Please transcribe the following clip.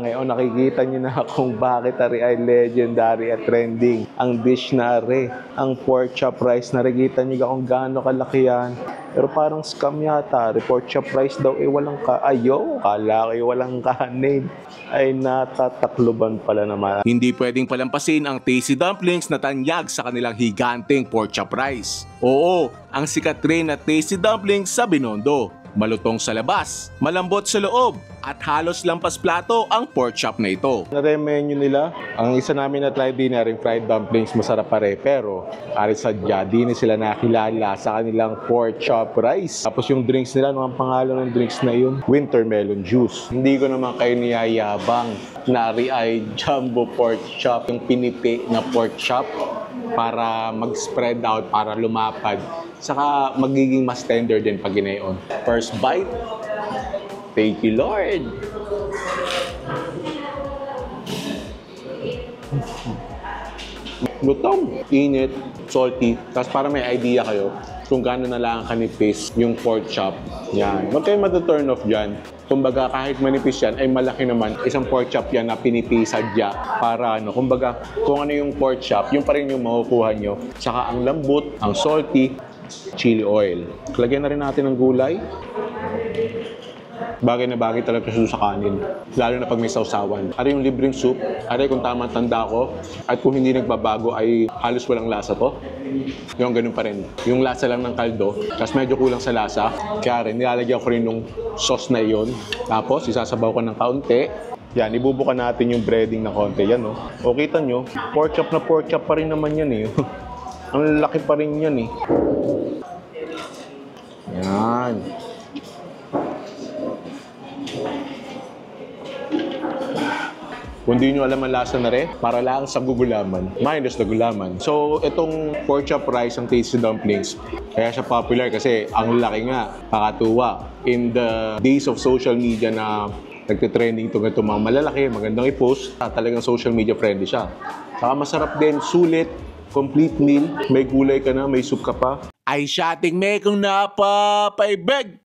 Ngayon nakikita niyo na kung bakit ari ay legendary at trending. Ang dish na ari, ang pork chop rice, nakikita niyo kung gaano kalaki yan. Pero parang scam yata, pork chop rice daw walang kalaki, walang kanin. Ay natatakluban pala naman. Hindi pwedeng palampasin ang tasty dumplings na tanyag sa kanilang higanteng pork chop rice. Oo, ang sikat rin na tasty dumplings sa Binondo. Malutong sa labas, malambot sa loob, at halos lampas plato ang pork chop na ito. Menu nila, ang isa namin na try din na rin fried dumplings, masarap pare, pero ari sadya, di na sila nakilala sa kanilang pork chop rice. Tapos yung drinks nila, ano ang pangalan ng drinks na yun? Winter melon juice. Hindi ko naman kayo niyayabang na ari ay jumbo pork chop, yung pinipi na pork chop para mag-spread out, para lumapad. Saka magiging mas tender din pag ginayon. First bite. Thank you, Lord. Lutong, init, salty. Tapos para may idea kayo kung gaano na lang kanipis yung pork chop. Yan. Huwag kayong matuturn off dyan. Kumbaga kahit manipis yan, ay malaki naman. Isang pork chop yan na pinipisadya para ano. Kumbaga kung ano yung pork chop, yung pa rin yung makukuha nyo. Saka ang lambot, ang salty, chili oil. Lagyan na rin natin ng gulay. Bagay na bagay talaga sa kanin. Lalo na pag may sausawan. Ari yung libreng soup. Ari kung tama tanda ko. At kung hindi nagbabago ay halos walang lasa to. Yung ganun pa rin. Yung lasa lang ng kaldo. Tapos medyo kulang sa lasa. Kaya rin nilalagyan ko rin ng sauce na iyon. Tapos isasabaw ko ng kaunti. Yan, ibubukan natin yung breading na konti. Yan o. O kita nyo, pork chop na pork chop pa rin naman yan eh. Ang laki pa rin yan eh. Yan. Kung di nyo alam ang lasa na rin, para lang sa gugulaman. Minus na gulaman. So, itong pork chop rice, ang tasty dumplings, kaya siya popular kasi ang laki nga, kakatuwa. In the days of social media na nagtitrending itong mga malalaki, magandang i-post, talagang social media friendly siya. Saka masarap din, sulit, complete meal, may gulay ka na, may soup ka pa. Ay siyating may kung napapaibig!